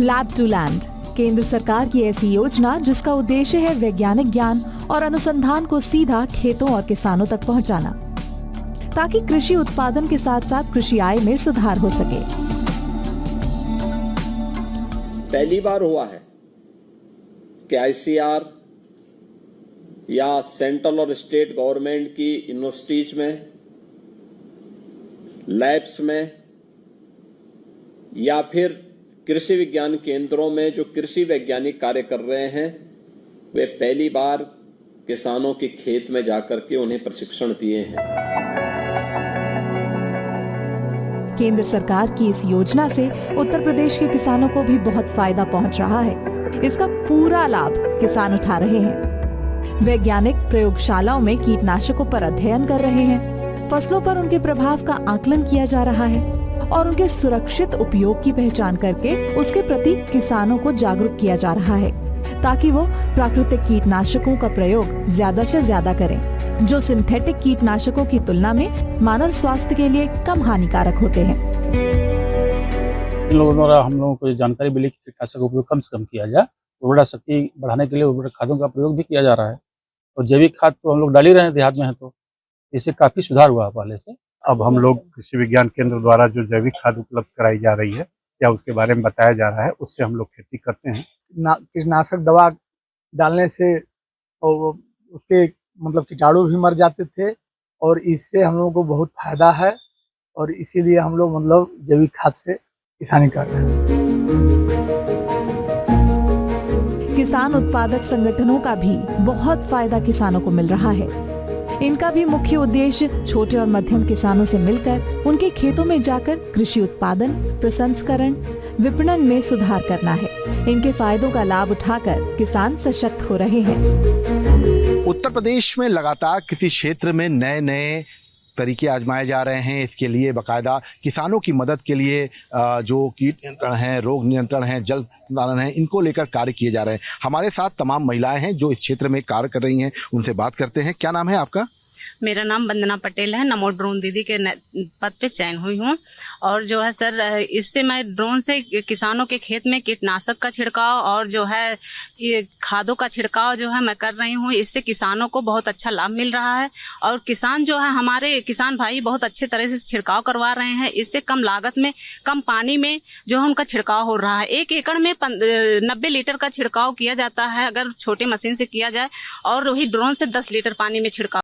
Lab to land केंद्र सरकार की ऐसी योजना जिसका उद्देश्य है वैज्ञानिक ज्ञान और अनुसंधान को सीधा खेतों और किसानों तक पहुंचाना, ताकि कृषि उत्पादन के साथ साथ कृषि आय में सुधार हो सके। पहली बार हुआ है कि ICR या सेंट्रल और स्टेट गवर्नमेंट की यूनिवर्सिटीज में, लैब्स में या फिर कृषि विज्ञान केंद्रों में जो कृषि वैज्ञानिक कार्य कर रहे हैं, वे पहली बार किसानों के खेत में जाकर के उन्हें प्रशिक्षण दिए हैं। केंद्र सरकार की इस योजना से उत्तर प्रदेश के किसानों को भी बहुत फायदा पहुंच रहा है। इसका पूरा लाभ किसान उठा रहे हैं। वैज्ञानिक प्रयोगशालाओं में कीटनाशकों पर अध्ययन कर रहे हैं, फसलों पर उनके प्रभाव का आकलन किया जा रहा है और उनके सुरक्षित उपयोग की पहचान करके उसके प्रति किसानों को जागरूक किया जा रहा है, ताकि वो प्राकृतिक कीटनाशकों का प्रयोग ज्यादा से ज्यादा करें, जो सिंथेटिक कीटनाशकों की तुलना में मानव स्वास्थ्य के लिए कम हानिकारक होते हैं। इन लोगों द्वारा हम लोगों को जानकारी मिली कि कीटनाशक का उपयोग कम से कम किया जाए, उर्वरा शक्ति बढ़ाने के लिए उर्वरक खादों का प्रयोग भी किया जा रहा है और जैविक खाद तो हम लोग डाल ही रहे हैं, देहात में है तो इससे काफी सुधार हुआ पहले से। अब हम लोग कृषि विज्ञान केंद्र द्वारा जो जैविक खाद उपलब्ध कराई जा रही है या उसके बारे में बताया जा रहा है, उससे हम लोग खेती करते हैं। कीटनाशक दवा डालने से और उसके मतलब कीटाणु भी मर जाते थे और इससे हम लोगों को बहुत फायदा है और इसीलिए हम लोग मतलब जैविक खाद से किसानी कर रहे हैं। किसान उत्पादक संगठनों का भी बहुत फायदा किसानों को मिल रहा है। इनका भी मुख्य उद्देश्य छोटे और मध्यम किसानों से मिलकर उनके खेतों में जाकर कृषि उत्पादन, प्रसंस्करण, विपणन में सुधार करना है। इनके फायदों का लाभ उठाकर किसान सशक्त हो रहे हैं। उत्तर प्रदेश में लगातार कृषि क्षेत्र में नए नए तरीके आजमाए जा रहे हैं। इसके लिए बाकायदा किसानों की मदद के लिए जो कीट नियंत्रण है, रोग नियंत्रण है, जल संधारण है, इनको लेकर कार्य किए जा रहे हैं। हमारे साथ तमाम महिलाएं हैं जो इस क्षेत्र में कार्य कर रही हैं, उनसे बात करते हैं। क्या नाम है आपका? मेरा नाम वंदना पटेल है। नमो ड्रोन दीदी के पद पे चयन हुई हूँ और जो है सर, इससे मैं ड्रोन से किसानों के खेत में कीटनाशक का छिड़काव और जो है ये खादों का छिड़काव जो है मैं कर रही हूँ। इससे किसानों को बहुत अच्छा लाभ मिल रहा है और किसान जो है, हमारे किसान भाई बहुत अच्छे तरह से छिड़काव करवा रहे हैं। इससे कम लागत में, कम पानी में जो है उनका छिड़काव हो रहा है। 1 एकड़ में 90 लीटर का छिड़काव किया जाता है अगर छोटे मशीन से किया जाए, और वही ड्रोन से 10 लीटर पानी में छिड़काव